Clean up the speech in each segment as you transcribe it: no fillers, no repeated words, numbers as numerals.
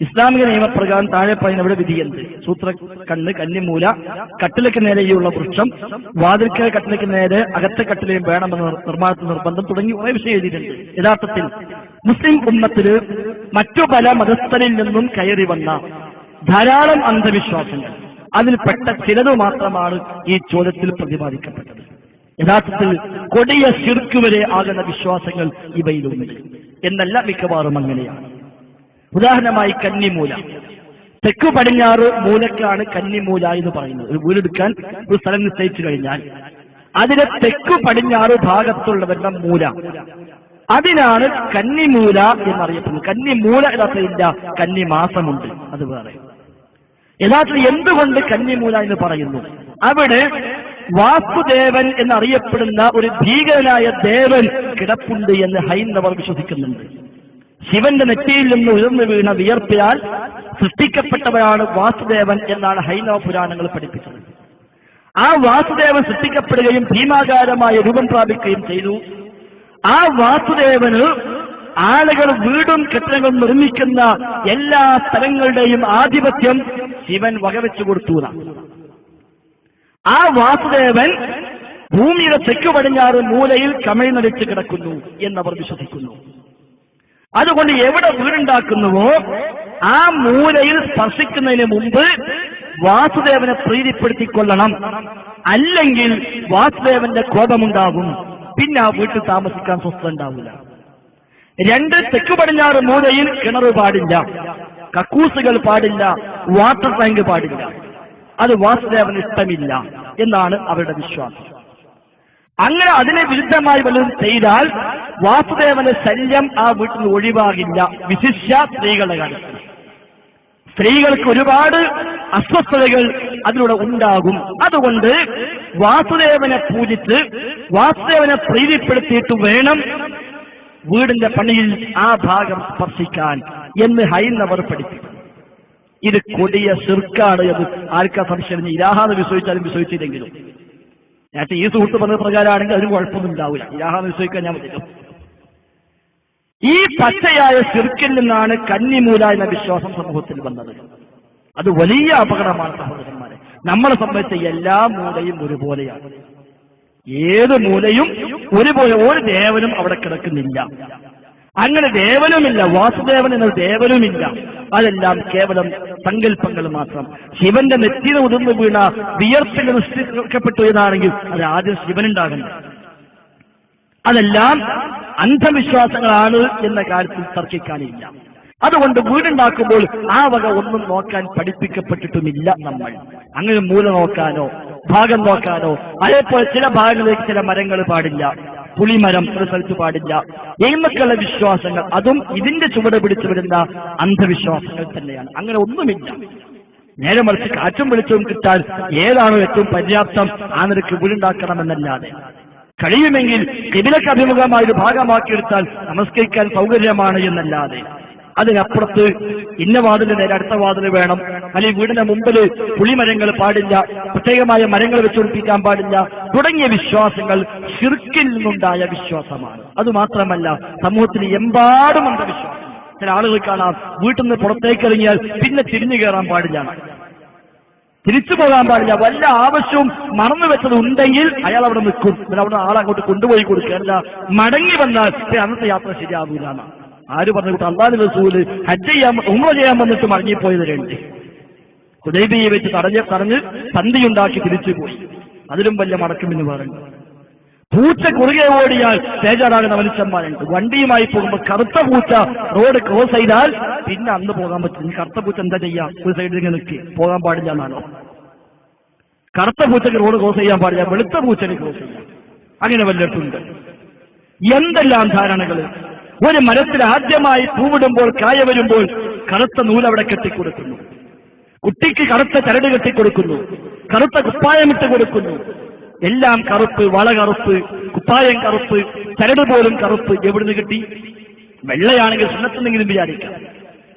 ഇസ്ലാമിക നിയമപ്രകാരം താഴെ പറയുന്നവിടെ വിധിയുണ്ട്. സൂത്രക്കണ്ണ്, കന്നിമൂല, കട്ടിലയ്ക്ക് നേരെയുള്ള വൃക്ഷം, വാതിൽക്കൽ കട്ടിലയ്ക്ക് നേരെ അകത്തെ കട്ടിലയും വേണമെന്ന് നിർമ്മാണത്തിൽ നിർബന്ധം തുടങ്ങി കുറെ വിഷയം എഴുതിയിട്ടുണ്ട്. യഥാർത്ഥത്തിൽ മുസ്ലിം ഉമ്മത്തില് മറ്റു പല മതസ്ഥരിൽ നിന്നും കയറി വന്ന ധാരാളം അന്ധവിശ്വാസങ്ങൾ, അതിൽപ്പെട്ട ചിലത് മാത്രമാണ് ഈ ചോദ്യത്തിൽ പ്രതിപാദിക്കപ്പെട്ടത്. യഥാർത്ഥത്തിൽ കൊടിയ ശിർക്ക് വരെ ആകുന്ന വിശ്വാസങ്ങൾ ഇവയിലുണ്ട് എന്നല്ല, മിക്കവാറും അങ്ങനെയാണ്. ഉദാഹരണമായി കന്നിമൂല. തെക്കു പടിഞ്ഞാറ് മൂലക്കാണ് കന്നിമൂല എന്ന് പറയുന്നത്. ഒരു വീടെടുക്കാൻ ഒരു സ്ഥലം നിശ്ചയിച്ചു കഴിഞ്ഞാൽ അതിലെ തെക്കു പടിഞ്ഞാറ് ഭാഗത്തുള്ളവരുടെ മൂല, അതിനാണ് കന്നിമൂല എന്നറിയപ്പെടുന്നത്. കന്നിമൂല യഥാർത്ഥമില്ല, കന്നിമാസമുണ്ട്, അത് വേറെ. യഥാർത്ഥത്തിൽ എന്തുകൊണ്ട് കന്നിമൂല എന്ന് പറയുന്നു? അവിടെ വാസുദേവൻ എന്നറിയപ്പെടുന്ന ഒരു ഭീകരനായ ദേവൻ കിടപ്പുണ്ട് എന്ന് ഹൈന്ദവർ വിശ്വസിക്കുന്നുണ്ട്. ശിവന്റെ നെറ്റിയിൽ നിന്ന് ഉയർന്നു വീണ വിയർപ്പിനാൽ സൃഷ്ടിക്കപ്പെട്ടവരാണ് വാസുദേവൻ എന്നാണ് ഹൈന്ദവ പുരാണങ്ങൾ പഠിപ്പിച്ചത്. ആ വാസുദേവൻ സൃഷ്ടിക്കപ്പെടുകയും ഭീമാകാരമായ രൂപം പ്രാപിക്കുകയും ചെയ്തു. ആ വാസുദേവന് ആളുകൾ വീടും കെട്ടിടങ്ങളും നിർമ്മിക്കുന്ന എല്ലാ സ്ഥലങ്ങളുടെയും ആധിപത്യം ശിവൻ വകവെച്ചു കൊടുത്തു. ആ വാസുദേവൻ ഭൂമിയുടെ തെക്കു പടിഞ്ഞാറ് മൂലയിൽ കമിഴ്ന്നടിച്ച് കിടക്കുന്നു എന്നവർ വിശ്വസിക്കുന്നു. അതുകൊണ്ട് എവിടെ വീടുണ്ടാക്കുന്നുവോ ആ മൂലയിൽ സ്പർശിക്കുന്നതിന് മുമ്പ് വാസുദേവനെ പ്രീതിപ്പെടുത്തിക്കൊള്ളണം, അല്ലെങ്കിൽ വാസുദേവന്റെ കോപമുണ്ടാകും, പിന്നെ ആ വീട്ടിൽ താമസിക്കാൻ സ്വസ്ഥ ഉണ്ടാവില്ല. രണ്ട്, തെക്കു പടിഞ്ഞാറ് മൂലയിൽ കിണർ പാടില്ല, കക്കൂസുകൾ പാടില്ല, വാട്ടർ ടാങ്ക് പാടില്ല. അത് വാസുദേവന് ഇഷ്ടമില്ല എന്നാണ് അവരുടെ വിശ്വാസം. അങ്ങനെ അതിനെ വിരുദ്ധമായി വല്ലതും ചെയ്താൽ വാസുദേവന്റെ ശല്യം ആ വീട്ടിൽ ഒഴിവാകില്ല, വിശിഷ്യ സ്ത്രീകളുടെ കാര്യത്തിൽ. സ്ത്രീകൾക്ക് ഒരുപാട് അസ്വസ്ഥതകൾ അതിലൂടെ ഉണ്ടാകും. അതുകൊണ്ട് വാസുദേവനെ പൂജിച്ച് വാസുദേവനെ പ്രീതിപ്പെടുത്തിയിട്ട് വേണം വീടിന്റെ പണിയിൽ ആ ഭാഗം സ്പർശിക്കാൻ എന്ന് ഹൈന്ദവർ പഠിപ്പിക്കും. ഇത് കൊടിയ ശിർക്കാണ് എന്ന് ആർക്കാ സംശയം? ഇലാഹാന്ന് വിശ്വസിച്ചാലും വിശ്വസിച്ചില്ലെങ്കിലും. നേരത്തെ ഈ സുഹൃത്ത് പറഞ്ഞ പ്രകാരമാണെങ്കിൽ അതിന് കുഴപ്പമൊന്നും ഉണ്ടാവില്ല, ഇലാഹാന്ന് വിശ്വസിക്കാൻ ഞാൻ പറ്റില്ല. ഈ പച്ചയായ ശിർക്കിൽ നിന്നാണ് കന്നിമൂല എന്ന വിശ്വാസം സമൂഹത്തിൽ വന്നത്. അത് വലിയ അപകടമാണ് സഹോദരന്മാരെ. നമ്മളെ സംബന്ധിച്ച എല്ലാ മൂലയും ഒരുപോലെയാണ്. ഏത് മൂലയും ഒരുപോലെ, ഒരു ദേവനും അവിടെ കിടക്കുന്നില്ല. അങ്ങനെ ദേവനുമില്ല, വാസുദേവൻ എന്ന ദേവനുമില്ല. അതെല്ലാം കേവലം സങ്കല്പങ്ങൾ മാത്രം. ശിവന്റെ നെറ്റിയിൽ ഉതിർന്നു വീണ വിയർപ്പിൽ സൃഷ്ടിക്കപ്പെട്ടു എന്നാണെങ്കിൽ അത് ആദ്യം ശിവനുണ്ടാകുന്നത്. അതെല്ലാം അന്ധവിശ്വാസങ്ങളാണ് എന്ന കാര്യത്തിൽ തർക്കിക്കാനില്ല. അതുകൊണ്ട് വീടുണ്ടാക്കുമ്പോൾ ആ വക ഒന്നും നോക്കാൻ പഠിപ്പിക്കപ്പെട്ടിട്ടുമില്ല നമ്മൾ. അങ്ങനെ മൂല നോക്കാനോ ഭാഗം നോക്കാനോ, അതേപോലെ ചില ഭാഗങ്ങളിലേക്ക് ചില മരങ്ങൾ പാടില്ല, പുളിമരം ഒരു സ്ഥലത്ത് പാടില്ല, എയ്മക്കുള്ള വിശ്വാസങ്ങൾ, അതും ഇതിന്റെ ചുവട് പിടിച്ചു വരുന്ന അന്ധവിശ്വാസങ്ങൾ തന്നെയാണ്. അങ്ങനെ ഒന്നുമില്ല. നേരെ മറിച്ച് കാറ്റും വെളിച്ചവും കിട്ടാൻ ഏതാണോ ഏറ്റവും പര്യാപ്തം ആ നിരക്ക് വീടുണ്ടാക്കണമെന്നല്ലാതെ, കഴിയുമെങ്കിൽ കിബിലക്ക് അഭിമുഖമായ ഒരു ഭാഗമാക്കിയെടുത്താൽ നമസ്കരിക്കാൻ സൗകര്യമാണ് എന്നല്ലാതെ, അതിനപ്പുറത്ത് ഇന്ന വാതിലിന് നേരെ അടുത്ത വാതിൽ വേണം, അല്ലെങ്കിൽ വീടിന്റെ മുമ്പിൽ പുളിമരങ്ങൾ പാടില്ല, പ്രത്യേകമായ മരങ്ങൾ വെച്ചുപിടിപ്പിക്കാൻ പാടില്ല തുടങ്ങിയ വിശ്വാസങ്ങൾ ശിർക്കിൽ നിന്നുണ്ടായ വിശ്വാസമാണ്. അതുമാത്രമല്ല, സമൂഹത്തിന് എമ്പാടും അന്ധവിശ്വാസം. ചില ആളുകൾ കാണാം, വീട്ടിൽ നിന്ന് പുറത്തേക്ക് ഇറങ്ങിയാൽ പിന്നെ തിരിഞ്ഞു കയറാൻ പാടില്ല, തിരിച്ചു പോകാൻ പാടില്ല. വല്ല ആവശ്യവും മറന്നു വെച്ചത് ഉണ്ടെങ്കിൽ അയാൾ അവിടെ നിൽക്കും, അവിടെ ആളങ്ങോട്ട് കൊണ്ടുപോയി കൊടുക്കുക, അല്ല മടങ്ങി വന്നാൽ അന്നത്തെ യാത്ര ശരിയാകൂല. ആര് പറഞ്ഞു? അല്ലാഹുവിന്റെ റസൂല് ഹജ്ജ് ചെയ്യാൻ ഉംറ ചെയ്യാൻ വന്നിട്ട് മടങ്ങിപ്പോയവരുണ്ട്. ഹുദൈബിയെ വെച്ച് തടഞ്ഞ് സന്ധിയുണ്ടാക്കി തിരിച്ചുപോയി. അതിലും വലിയ മടക്കുമെന്ന് പറഞ്ഞു. പൂച്ച കുറുകെ ഓടിയാൽ തേജാറാകുന്ന മനുഷ്യന്മാരുണ്ട്. വണ്ടിയുമായി പോകുമ്പോൾ കറുത്ത പൂച്ച റോഡ് ക്രോസ് ചെയ്താൽ പിന്നെ അന്ന് പോകാൻ പറ്റും. കറുത്ത പൂച്ച എന്താ ചെയ്യാം? ഒരു സൈഡിൽ ഇങ്ങനെ നിൽക്കി പോകാൻ പാടില്ല എന്നാണോ? കറുത്ത പൂച്ചക്ക് റോഡ് ക്രോസ് ചെയ്യാൻ പാടില്ല, വെളുത്ത പൂച്ചന് ക്രോസ് ചെയ്യാം. അങ്ങനെ വല്ലയിടത്തുണ്ട്. എന്തെല്ലാം ധാരണകൾ! ഒരു മരത്തിൽ ആദ്യമായി പൂവിടുമ്പോൾ, കായ വരുമ്പോൾ കറുത്ത നൂലവിടെ കെട്ടിക്കൊടുക്കുന്നു, കുട്ടിക്ക് കറുത്ത ചരട് കെട്ടിക്കൊടുക്കുന്നു, കറുത്ത കുപ്പായമിട്ട് കൊടുക്കുന്നു. എല്ലാം കറുപ്പ്, വള കറുപ്പ്, കുപ്പായം കറുപ്പ്, ചരട് പോലും കറുപ്പ്. എവിടുന്ന് കിട്ടി? വെള്ളയാണെങ്കിൽ സുന്നത്തെന്തെങ്കിലും വിചാരിക്കാം.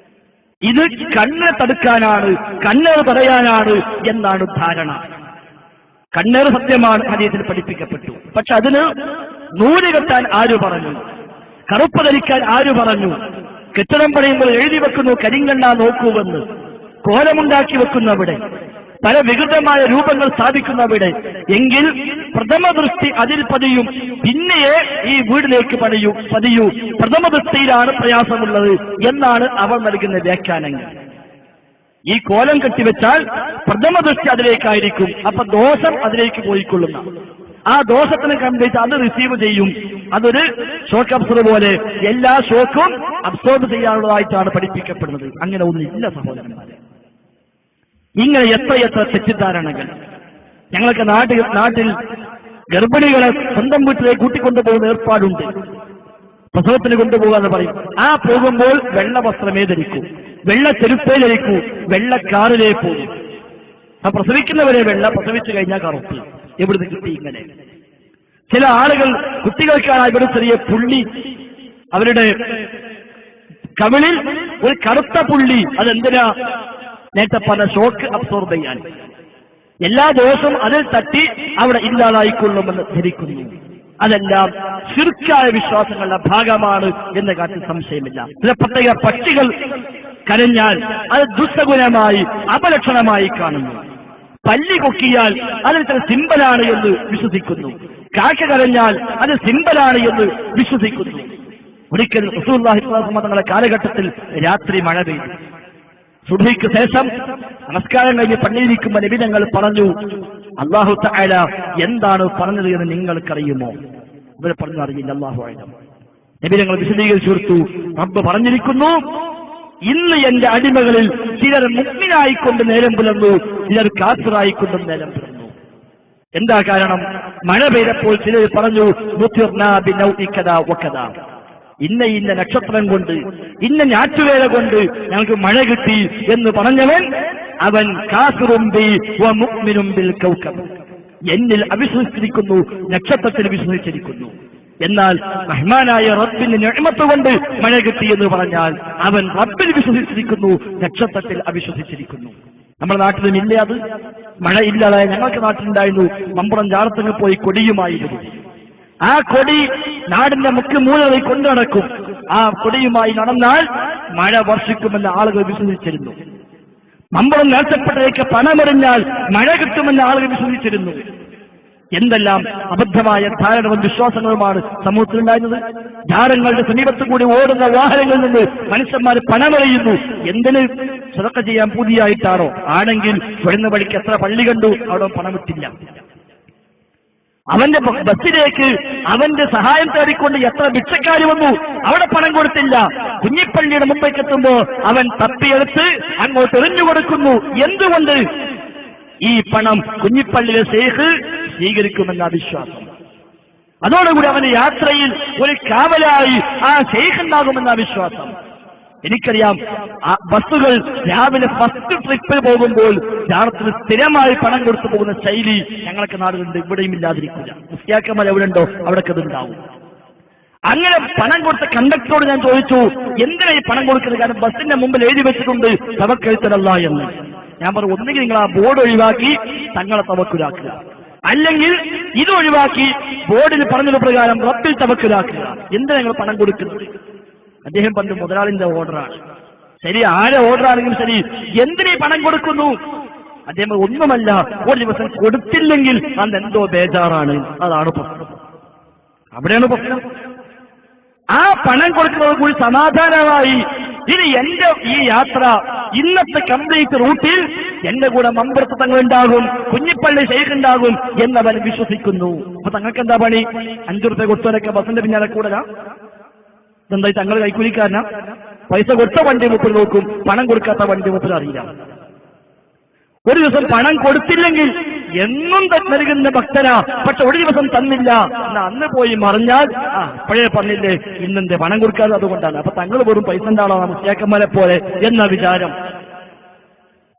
ഇത് കണ്ണ് തടുക്കാനാണ്, കണ്ണേറ് തടയാനാണ് എന്നാണ് ധാരണ. കണ്ണേറ് സത്യമാണ്, ഹദീസിൽ പഠിപ്പിക്കപ്പെട്ടു. പക്ഷെ അതിന് നൂല് കെട്ടാൻ ആര് പറഞ്ഞു? കറുപ്പ് ധരിക്കാൻ ആര് പറഞ്ഞു? കെട്ടിടം പണിയുമ്പോൾ എഴുതി വെക്കുന്നു കരിങ്കണ്ണ നോക്കൂവെന്ന്. കോലമുണ്ടാക്കി വെക്കുന്നവിടെ, പല വികൃതമായ രൂപങ്ങൾ സ്ഥാപിക്കുന്നവിടെ. എങ്കിൽ പ്രഥമ ദൃഷ്ടി അതിൽ പതിയും, പിന്നെയേ ഈ വീടിലേക്ക് പതിയൂ. പ്രഥമ ദൃഷ്ടിയിലാണ് പ്രയാസമുള്ളത് എന്നാണ് അവർ നൽകുന്ന വ്യാഖ്യാനങ്ങൾ. ഈ കോലം കെട്ടിവെച്ചാൽ പ്രഥമ ദൃഷ്ടി അതിലേക്കായിരിക്കും. അപ്പൊ ദോഷം അതിലേക്ക് പോയിക്കൊള്ളുന്ന ആ ദോഷത്തിന് കണ്ടിട്ട് അത് റിസീവ് ചെയ്യും. അതൊരു ഷോക്ക് അബ്സോർബ് പോലെ എല്ലാ ഷോക്കും അബ്സോർബ് ചെയ്യാനുള്ളതായിട്ടാണ് പഠിപ്പിക്കപ്പെടുന്നത്. അങ്ങനെ ഒന്നില്ല സഹോദരന്മാരെ. ഇങ്ങനെ എത്രയെത്ര തെറ്റിദ്ധാരണകൾ. ഞങ്ങൾക്ക് നാട്ടിൽ ഗർഭിണികളെ സ്വന്തം വീട്ടിലേക്ക് കൂട്ടിക്കൊണ്ടുപോകുന്ന ഏർപ്പാടുണ്ട്. പ്രസവത്തിന് കൊണ്ടുപോകാന്ന് പറയും. ആ പോകുമ്പോൾ വെള്ള വസ്ത്രമേ ധരിക്കൂ, വെള്ള ചെരുപ്പേ ധരിക്കൂ, വെള്ള കാറിലേ പോകും. ആ പ്രസവിക്കുന്നവരെ വെള്ള, പ്രസവിച്ചു കഴിഞ്ഞാൽ കറുപ്പ്. എവിടുന്ന് കിട്ടി ഇങ്ങനെ? ചില ആളുകൾ കുട്ടികൾക്കാണ് ഇവിടെ ചെറിയ പുള്ളി, അവരുടെ കവിളിൽ ഒരു കറുത്ത പുള്ളി. അതെന്തിനാ? നേരത്തെ പറഞ്ഞ ഷോക്ക് അബ്സോർബ് ചെയ്യാൻ. എല്ലാ ദിവസവും അതിൽ തട്ടി അവിടെ ഇല്ലാതായിക്കൊള്ളുമെന്ന് ധരിക്കുന്നു. അതെല്ലാം ശിർക്കായ വിശ്വാസങ്ങളുടെ ഭാഗമാണ് എന്ന കാര്യത്തിൽ സംശയമില്ല. ചില പ്രത്യേക പക്ഷികൾ കരഞ്ഞാൽ അത് ദുസ്സഗുണമായി അപലക്ഷണമായി കാണുന്നു. പല്ലി കൊക്കിയാൽ അത് ചില സിമ്പലാണ് എന്ന് വിശ്വസിക്കുന്നു. കാക്ക കരഞ്ഞാൽ അത് സിമ്പലാണ് എന്ന് വിശ്വസിക്കുന്നു. ഒരിക്കൽ റസൂലുള്ളാഹി സ്വല്ലല്ലാഹു അലൈഹി വസല്ലം തങ്ങളുടെ കാലഘട്ടത്തിൽ രാത്രി മഴ പെയ്തു. സുബ്ഹിക്ക് ശേഷം നമസ്കാരം കഴിഞ്ഞ് പള്ളിയിരിക്കുമ്പോൾ നബി തങ്ങൾ പറഞ്ഞു, അല്ലാഹു തആല എന്താണ് പറഞ്ഞത് എന്ന് നിങ്ങൾക്കറിയുമോ? ഇവർ പറഞ്ഞു, അറിയില്ല. അല്ലാഹു അഅലം. നബി തങ്ങൾ വിശദീകരിച്ചു കൊടുത്തു, റബ്ബ് പറഞ്ഞിരിക്കുന്നു, ഇന്ന് എന്റെ അടിമകളിൽ ചിലർ മുഅ്മിനായിക്കൊണ്ട് നേരം പുലർന്നു, ചിലർ കാഫിറായിക്കൊണ്ടും നേരം പുലർന്നു. എന്താ കാരണം? മഴ പെയ്തപ്പോൾ ചിലർ പറഞ്ഞു, മുതിർനാ ബിനൗഇ കദാ വകദാ, ഇന്ന നക്ഷത്രം കൊണ്ട്, ഇന്ന ഞാറ്റുവേല കൊണ്ട് ഞങ്ങൾക്ക് മഴ കിട്ടി എന്ന് പറഞ്ഞവൻ അവൻ കാഫിറും ബി വ മുഅ്മിനും ബിൽ കൗകബ്, എന്നിൽ അവിശ്വസിച്ചിരിക്കുന്നു, നക്ഷത്രത്തിൽ വിശ്വസിച്ചിരിക്കുന്നു. എന്നാൽ റഹ്മാനായ റബ്ബിന്റെ നിഅമത്ത് കൊണ്ട് മഴ കിട്ടി എന്ന് പറഞ്ഞാൽ അവൻ റബ്ബിൽ വിശ്വസിച്ചിരിക്കുന്നു, നക്ഷത്രത്തിൽ അവിശ്വസിച്ചിരിക്കുന്നു. നമ്മുടെ നാട്ടിലും ഇല്ലേ അത്? മഴ ഇല്ലാതായ ഞങ്ങൾക്ക് നാട്ടിലുണ്ടായിരുന്നു. മമ്പുറം ജാറത്തങ്ങ് പോയി കൊടിയുമായിരുന്നു. ആ കൊടി നാടിന്റെ മുഖ്യ മൂലകളിൽ കൊണ്ടു നടക്കും. ആ കൊടിയുമായി നടന്നാൽ മഴ വർഷിക്കുമെന്ന് ആളുകൾ വിശ്വസിച്ചിരുന്നു. മമ്പുറം നേർച്ചപ്പെട്ടതിലേക്ക് പണമെറിഞ്ഞാൽ മഴ കിട്ടുമെന്ന് ആളുകൾ വിശ്വസിച്ചിരുന്നു. എന്തെല്ലാം അബദ്ധമായ ധാരണകളും വിശ്വാസങ്ങളുമാണ് സമൂഹത്തിലുണ്ടായിരുന്നത്. ധാരങ്ങളുടെ സമീപത്ത് കൂടി ഓടുന്ന വാഹനങ്ങളിൽ നിന്ന് മനുഷ്യന്മാർ പണമെറിയുന്നു. എന്തിന്? സദഖ ചെയ്യാൻ പൂതിയായിട്ടാണോ? ആണെങ്കിൽ വരുന്ന വഴിക്ക് എത്ര പള്ളി കണ്ടു, അവിടെ പണമിട്ടില്ല. അവന്റെ ബസ്സിലേക്ക് അവന്റെ സഹായം തേടിക്കൊണ്ട് എത്ര ഭിക്ഷക്കാര് വന്നു, അവിടെ പണം കൊടുത്തില്ല. കുഞ്ഞിപ്പള്ളിയുടെ മുമ്പേക്ക് എത്തുമ്പോൾ അവൻ തപ്പിയെടുത്ത് അങ്ങോട്ട് എറിഞ്ഞു കൊടുക്കുന്നു. എന്തുകൊണ്ട്? ഈ പണം കുഞ്ഞിപ്പള്ളിയിലെ ശൈഖ് സ്വീകരിക്കുമെന്ന വിശ്വാസം. അതോടുകൂടി അവന്റെ യാത്രയിൽ ഒരു കാവലായി ആ ശൈഖ് ഉണ്ടാകുമെന്ന വിശ്വാസം. എനിക്കറിയാം, ആ ബസ്സുകൾ രാവിലെ ഫസ്റ്റ് ട്രിപ്പിൽ പോകുമ്പോൾ ജാറത്തിന് സ്ഥിരമായി പണം കൊടുത്തു പോകുന്ന ശൈലി ഞങ്ങൾക്ക് നാടുകളുണ്ട്. ഇവിടെയും ഇല്ലാതിരിക്കില്ല. മുസ്ലിയാക്കന്മാർ എവിടെ ഉണ്ടോ അവിടേക്ക് അതുണ്ടാവും. അങ്ങനെ പണം കൊടുത്ത കണ്ടക്ടറോട് ഞാൻ ചോദിച്ചു, എന്തിനാ ഈ പണം കൊടുക്കുന്നത്? കാരണം ബസ്സിന്റെ മുമ്പിൽ എഴുതി വെച്ചിട്ടുണ്ട് തവക്കൽതല്ല എന്ന്. ഞാൻ പറഞ്ഞു, ഒന്നുകിൽ നിങ്ങൾ ആ ബോർഡ് ഒഴിവാക്കി തങ്ങളെ തവക്കുലാക്കുക, അല്ലെങ്കിൽ ഇത് ഒഴിവാക്കി ബോർഡിൽ പറഞ്ഞത് പ്രകാരം റബ്ബിൽ തവക്കുലാക്കുക. എന്തിനാ നിങ്ങൾ പണം കൊടുക്കുന്നത്? അദ്ദേഹം പറഞ്ഞു, മുതലാളിന്റെ ഓർഡറാണ്. ശരി, ആരെ ഓർഡർ ആണെങ്കിലും ശരി, എന്തിനീ പണം കൊടുക്കുന്നു? അദ്ദേഹം ഒന്നുമല്ല, ഒരു ദിവസം കൊടുത്തില്ലെങ്കിൽ അന്ന് എന്തോ ബേജാറാണ്. അതാണ് പ്രശ്നം. അവിടെയാണ് പ്രശ്നം. ആ പണം കൊടുക്കുന്നത് കൂടി സമാധാനമായി ഇനി എന്റെ ഈ യാത്ര ഇന്നത്തെ കംപ്ലീറ്റ് റൂട്ടിൽ എന്റെ കൂടെ മമ്പുറത്ത് തങ്ങളുണ്ടാകും, കുഞ്ഞിപ്പള്ളി ശൈഖ് ഉണ്ടാകും എന്നവൻ വിശ്വസിക്കുന്നു. അപ്പൊ തങ്ങൾക്ക് എന്താ പണി? 5 രൂപ കൊടുത്തവരൊക്കെ ബസ്സിന്റെ പിന്നാലെ കൂടലാ? ഇതെന്തായി തങ്ങൾ കൈക്കൂലിക്കാരനാ? പൈസ കൊടുത്ത വണ്ടി മൂപ്പർ നോക്കും, പണം കൊടുക്കാത്ത വണ്ടി മൂപ്പർ അറിയില്ല. ഒരു ദിവസം പണം കൊടുത്തില്ലെങ്കിൽ എന്നും നൽകുന്ന ഭക്തനാ, പക്ഷെ ഒരു ദിവസം തന്നില്ല എന്നാ അന്ന് പോയി മറിഞ്ഞാൽ അപ്പോഴേ പറഞ്ഞില്ലേ ഇന്നെന്റെ പണം കൊടുക്കാതെ അതുകൊണ്ടാണ്. അപ്പൊ തങ്ങൾ വെറും പൈസ ഉണ്ടാണോ മുസ്ലിയാക്കന്മാരെ പോലെ എന്ന വിചാരം.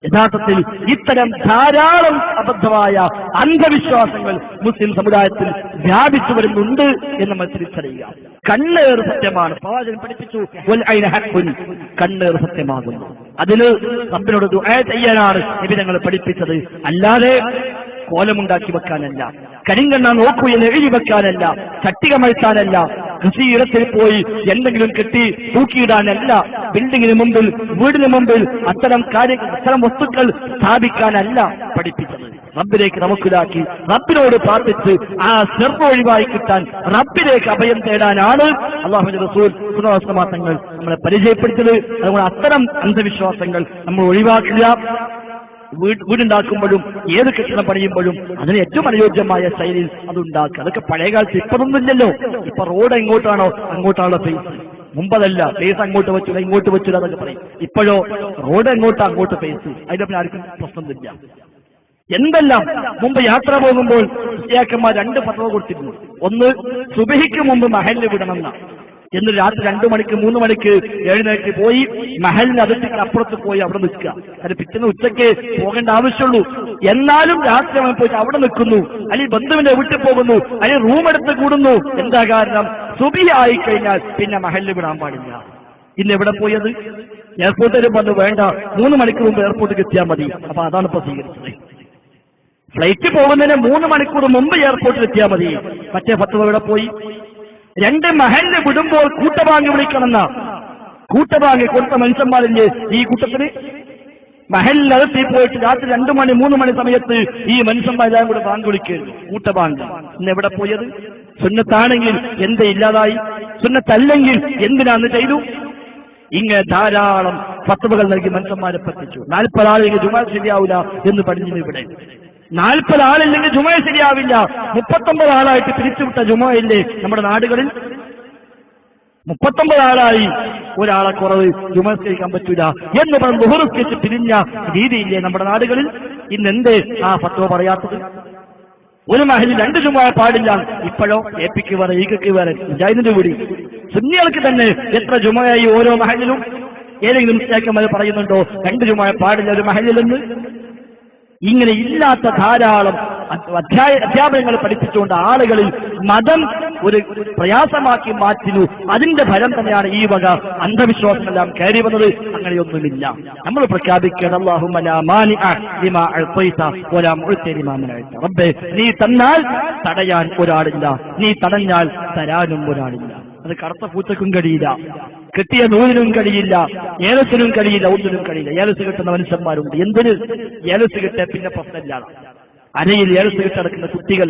യഥാർത്ഥത്തിൽ ഇത്തരം ധാരാളം അബദ്ധമായ അന്ധവിശ്വാസങ്ങൾ മുസ്ലിം സമുദായത്തിൽ വ്യാപിച്ചു വരുന്നുണ്ട് എന്ന് നമ്മൾ തിരിച്ചറിയുക. കണ്ണേറ് സത്യമാണ്. പ്രവാചകൻ പഠിപ്പിച്ചു, കണ്ണേറ് സത്യമാകുന്നു. അതിന് റബ്ബിനോട് ദുആ ചെയ്യാനാണ് നബി തങ്ങൾ പഠിപ്പിച്ചത്. അല്ലാതെ കോലമുണ്ടാക്കി വെക്കാനല്ല, കരിങ്കണ്ണ നോക്കൂ എന്ന് എഴുതി വെക്കാനല്ല, ചട്ടി കമഴ്ത്താനല്ല, അഞ്ചീരത്തിൽ പോയി എന്തെങ്കിലും കെട്ടി തൂക്കിയിടാനല്ല, ബിൽഡിങ്ങിന് മുമ്പിൽ വീടിന് മുമ്പിൽ അത്തരം വസ്തുക്കൾ സ്ഥാപിക്കാനല്ല പഠിപ്പിച്ചത്. റബ്ബിലേക്ക് നമുക്കിലാക്കി റബ്ബിനോട് പ്രാർത്ഥിച്ച് ആ ശർറ് ഒഴിവായി കിട്ടാൻ റബ്ബിലേക്ക് അഭയം തേടാനാണ് അല്ലാഹുവിന്റെ റസൂൽ സ്വല്ലല്ലാഹു അലൈഹി വസല്ലം തങ്ങൾ നമ്മളെ പരിചയപ്പെടുത്തിയത്. അതുകൊണ്ട് അത്തരം അന്ധവിശ്വാസങ്ങൾ നമ്മൾ ഒഴിവാക്കുക. വീടുണ്ടാക്കുമ്പോഴും ഏത് കെട്ടിടം പണിയുമ്പോഴും അതിന് ഏറ്റവും അനുയോജ്യമായ ശൈലിയിൽ അതുണ്ടാക്കുക. അതൊക്കെ പഴയ കാലത്ത് ഇപ്പൊന്നുമില്ലല്ലോ. ഇപ്പൊ റോഡ് എങ്ങോട്ടാണോ അങ്ങോട്ടാണോ ഫേസ്. മുമ്പതല്ല ഫേസ് അങ്ങോട്ട് വെച്ചില്ല ഇങ്ങോട്ട് വെച്ചില്ല എന്നൊക്കെ പറയും. ഇപ്പോഴോ റോഡ് എങ്ങോട്ടോ അങ്ങോട്ട് ഫേസ്. അതിന്റെ പിന്നെ ആർക്കും പ്രശ്നമില്ല. എന്തെല്ലാം മുമ്പ് യാത്ര പോകുമ്പോൾ മുസ്ലിയാക്കന്മാർ 2 ഫത്വ കൊടുത്തിരുന്നു. ഒന്ന്, സുബഹിക്ക് മുമ്പ് മഹല്ല് വിടണമെന്ന. എന്ന് രാത്രി 2 മണിക്ക് 3 മണിക്ക് എഴുന്നേറ്റ് പോയി മഹലിന് അതിർത്തിക്ക് അപ്പുറത്ത് പോയി അവിടെ നിൽക്കുക. അത് പിറ്റേന്ന് ഉച്ചയ്ക്ക് പോകേണ്ട ആവശ്യമുള്ളൂ. എന്നാലും രാത്രി അവൻ പോയിട്ട് അവിടെ നിൽക്കുന്നു, അല്ലെങ്കിൽ ബന്ധുവിന്റെ വീട്ടിൽ പോകുന്നു, അല്ലെങ്കിൽ റൂം എടുത്ത് കൂടുന്നു. എന്താ കാരണം? സുബഹി ആയി കഴിഞ്ഞാൽ പിന്നെ മഹല്ല് വിടാൻ പാടില്ല. ഇന്ന് എവിടെ പോയത്? എയർപോർട്ടിൽ വന്ന് വേണ്ട 3 മണിക്കൂർ മുമ്പ് എയർപോർട്ടിൽ എത്തിയാൽ മതി. അപ്പൊ അതാണ് ഇപ്പൊ സ്വീകരിച്ചത്. ഫ്ലൈറ്റ് പോകുന്നതിന് 3 മണിക്കൂർ മുമ്പ് എയർപോർട്ടിൽ എത്തിയാൽ മതി. മറ്റേ ഫത്വ എവിടെ പോയി? 2 മഹല്ല് വിടുമ്പോൾ കൂട്ടബാങ്ക് വിളിക്കണമെന്ന. കൂട്ടബാങ്ക് കൊടുത്ത മനുഷ്യന്മാരില്ലേ ഈ കൂട്ടത്തിന്? മഹലിനകത്ത് പോയിട്ട് രാത്രി 2 മണി 3 മണി സമയത്ത് ഈ മനുഷ്യന്മാരെല്ലാം കൂടെ ബാങ്ക് വിളിക്കുന്നു, കൂട്ടബാങ്ക്. ഇന്ന് എവിടെ പോയത്? സുന്നത്താണെങ്കിൽ എന്തേ ഇല്ലാതായി? സുന്നത്തല്ലെങ്കിൽ എന്തിനാന്ന് ചെയ്തു? ഇങ്ങനെ ധാരാളം ഫത്വകൾ നൽകി മനുഷ്യന്മാരെ പറ്റിച്ചു. 40 ആളില്ലെങ്കിൽ ജുമാ ശരിയാവില്ല എന്ന് പഠിച്ചു. ഇവിടെ 40 ആളില്ലെങ്കിൽ ജുമാ ശരിയാവില്ല. 39 ആളായിട്ട് പിരിച്ചുവിട്ട ജുമയില്ലേ നമ്മുടെ നാടുകളിൽ? 39 ആളായി ഒരാളെ കുറവ് ജുമസ്കരിക്കാൻ പറ്റൂല എന്ന് പറഞ്ഞ് ബഹുസ്കരിച്ച് പിരിഞ്ഞ രീതിയില്ലേ നമ്മുടെ നാടുകളിൽ? ഇന്നെന്തേ ആ ഫത്വ പറയാത്തത്? ഒരു മഹലിൽ 2 ജുമാ പാടില്ല. ഇപ്പോഴോ എപിക്ക് വേറെ ഈക്ക് വേറെ മുജാഹിദിന്റെ കൂടി. സുന്നികൾക്ക് തന്നെ എത്ര ജുമയായി ഓരോ മഹലിലും? ഏതെങ്കിലും മുസ്ലിയാക്കന്മാർ പറയുന്നുണ്ടോ 2 ജുമാ പാടില്ല ഒരു മഹലിലെന്ന്? ഇങ്ങനെ ഇല്ലാത്ത ധാരാളം അധ്യാപനങ്ങൾ പഠിപ്പിച്ചുകൊണ്ട് ആളുകളിൽ മതം ഒരു പ്രയാസമാക്കി മാറ്റുന്നു. അതിന്റെ ഫലം തന്നെയാണ് ഈ വക അന്ധവിശ്വാസമെല്ലാം കയറി വന്നത്. അങ്ങനെയൊന്നുമില്ല. നമ്മൾ പ്രഖ്യാപിക്കണം, അല്ലാഹുമ്മ ലാ മാനിഅ ലിമാ അഅ്തൈത വലാ മുഅ്തി ലിമാ മനഅത. റബ്ബേ, നീ തന്നാൽ തടയാൻ ഒരാളില്ല, നീ തടഞ്ഞാൽ തരാനും ഒരാളില്ല. അത് കറുത്ത പൂച്ചക്കും കഴിയില്ല, കെട്ടിയ നൂലിനും കഴിയില്ല, ഏലസിനും കഴിയില്ല, ഒന്നിനും കഴിയില്ല. ഏലസ് കിട്ടുന്ന മനുഷ്യന്മാരുണ്ട്. എന്തിന്? ഏലസ് കിട്ടിയ പിന്നെ പ്രശ്നമില്ല. അരയിൽ ഏലസ് കിടക്കുന്ന കുട്ടികൾ,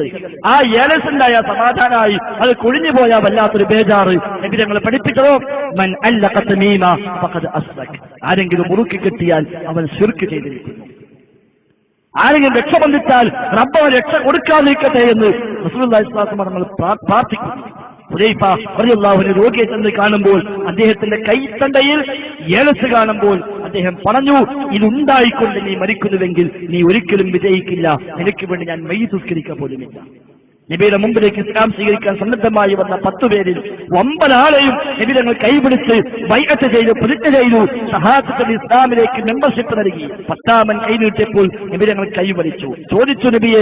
ആ ഏലസ് ഉണ്ടായ സമാധാനമായി, അത് കൊഴിഞ്ഞു പോയാൽ വല്ലാത്തൊരു ബേജാറ്. നബി ഞങ്ങൾ പഠിപ്പിച്ചതോ മൻ അല്ലഖ തമീമ ഫഖദ് അസ്റക്. ആരെങ്കിലും മുറുക്കി കെട്ടിയാൽ അവൻ ശിർക്ക് ചെയ്തിരിക്കുന്നു. ആരെങ്കിലും രക്ഷബന്ധിച്ചാൽ റബ്ബ് അവൻ രക്ഷ കൊടുക്കാതിരിക്കട്ടെ എന്ന് റസൂലുള്ളാഹി സ്വല്ലല്ലാഹു അലൈഹി വസല്ലം നമ്മൾ പ്രാർത്ഥിക്കുന്നു. ഹുദൈഫ റളിയല്ലാഹു അൻഹു രോഗിയെ ചെന്ന് കാണുമ്പോൾ അദ്ദേഹത്തിന്റെ കൈത്തണ്ടയിൽ ഏലസ് കാണുമ്പോൾ അദ്ദേഹം പറഞ്ഞു, ഇതുണ്ടായിക്കൊണ്ട് നീ മരിക്കുന്നുവെങ്കിൽ നീ ഒരിക്കലും വിജയിക്കില്ല, നിനക്ക് വേണ്ടി ഞാൻ മയ്യിത്ത് നിസ്കരിക്കാൻ പോലുമില്ല. നബിയുടെ മുമ്പിലേക്ക് ഇസ്ലാം സ്വീകരിക്കാൻ സന്നദ്ധമായി വന്ന 10 പേരിൽ 9 ആളെയും നബി തങ്ങൾ കൈപിടിച്ച് ബൈഅത്ത് ചെയ്ത് പ്രതിജ്ഞ ചെയ്തു. ഷഹാദത്തുൽ ഇസ്ലാമിലേക്ക് മെമ്പർഷിപ്പ് നൽകി. 10ാമൻ കൈ നീട്ടിയപ്പോൾ നബി തങ്ങൾ കൈവലിച്ചു. ചോദിച്ചു, നബിയെ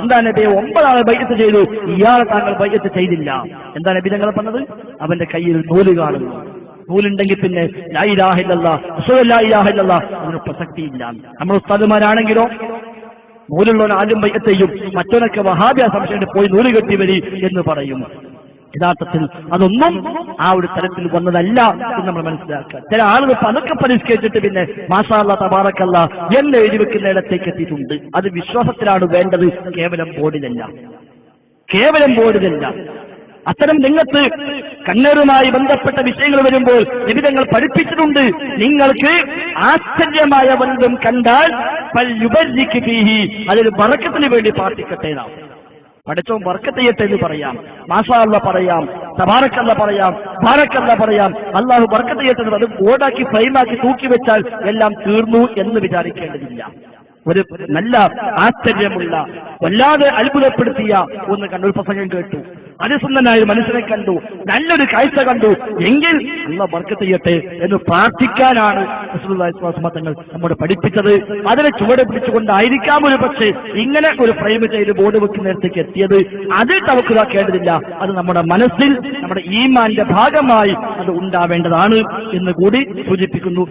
എന്താ നബിയെ 9 ആളെ ബൈഅത്ത് ചെയ്തു, ഇയാളെ താങ്കൾ ബൈഅത്ത് ചെയ്തില്ല? എന്താ നബി തങ്ങൾ പറഞ്ഞത്? അവന്റെ കയ്യിൽ നൂല് കാണുന്നു. നൂലുണ്ടെങ്കിൽ പിന്നെ ലാ ഇലാഹ ഇല്ലല്ലാഹ് അശ്ഹദു ലാ ഇലാഹ ഇല്ലല്ലാഹ് അതിന് പ്രസക്തിയില്ല. നമ്മുടെ ഉസ്താദുമാരാണെങ്കിലോ നൂലുള്ളവൻ ആദ്യം ബൈഅത്ത് ചെയ്യും, മറ്റവനൊക്കെ വഹാബിയ സംശയം പോയി നൂല് കെട്ടി വരി എന്ന് പറയും. യഥാർത്ഥത്തിൽ അതൊന്നും ആ ഒരു തരത്തിൽ വന്നതല്ല എന്ന് നമ്മൾ മനസ്സിലാക്കുക. ചില ആളുകൾ പതുക്കെ പരിഷ്കരിച്ചിട്ട് പിന്നെ മാഷാ അല്ലാഹ് തബാറക്കല്ലാ എന്ന് എഴുതി വെക്കുന്ന ഇടത്തേക്ക് എത്തിയിട്ടുണ്ട്. അത് വിശ്വാസത്തിലാണ് വേണ്ടത്, കേവലം ബോർഡിലല്ല. കേവലം ബോർഡിലല്ല. അത്തരം രംഗത്ത് കണ്ണേറുമായി ബന്ധപ്പെട്ട വിഷയങ്ങൾ വരുമ്പോൾ നബി തങ്ങൾ പഠിപ്പിച്ചിട്ടുണ്ട്, നിങ്ങൾക്ക് ആശ്ചര്യമായ വല്ലതും കണ്ടാൽ അതൊരു ബറക്കത്തിന് വേണ്ടി പ്രാർത്ഥിക്കട്ടെ. പഠിച്ചോ ബർക്കത്ത് ചെയ്യട്ടെ എന്ന് പറയാം, മാഷാ അല്ലാഹ് പറയാം, തബാറക്കല്ലാഹ് പറയാം, ബാറക്കല്ലാഹ് പറയാം, അല്ലാഹു ബർക്കത്ത് ചെയ്യട്ടെ. അത് ബോർഡാക്കി ഫ്രെയിമാക്കി തൂക്കി വെച്ചാൽ എല്ലാം തീർന്നു എന്ന് വിചാരിക്കേണ്ടതില്ല. ഒരു നല്ല ആശ്ചര്യമുള്ള വല്ലാതെ അത്ഭുതപ്പെടുത്തിയ ഒന്ന് കണ്ടു. ഒരു പ്രസംഗം കേട്ടു, അതിസുന്ദരനായ ഒരു മനുഷ്യനെ കണ്ടു, നല്ലൊരു കാഴ്ച കണ്ടു, എങ്കിൽ അല്ലാഹു ബർക്കത്ത് ചെയ്യട്ടെ എന്ന് പ്രാർത്ഥിക്കാനാണ് റസൂലുള്ളാഹി സ്വല്ലല്ലാഹു അലൈഹി വസല്ലം തങ്ങൾ നമ്മോട് പഠിപ്പിച്ചത്. അതിനെ ചുവട് പിടിച്ചുകൊണ്ടായിരിക്കാം ഒരു പക്ഷേ ഇങ്ങനെ ഒരു ഫ്രെയിം ചെയ്ത് ബോർഡ് വെക്കുന്നിടത്തേക്ക് എത്തിയത്. അത് തവക്കുലാക്കേണ്ടതില്ല. അത് നമ്മുടെ മനസ്സിൽ, നമ്മുടെ ഈമാന്റെ ഭാഗമായി അത് ഉണ്ടാവേണ്ടതാണ് എന്ന് കൂടി സൂചിപ്പിക്കുന്നു.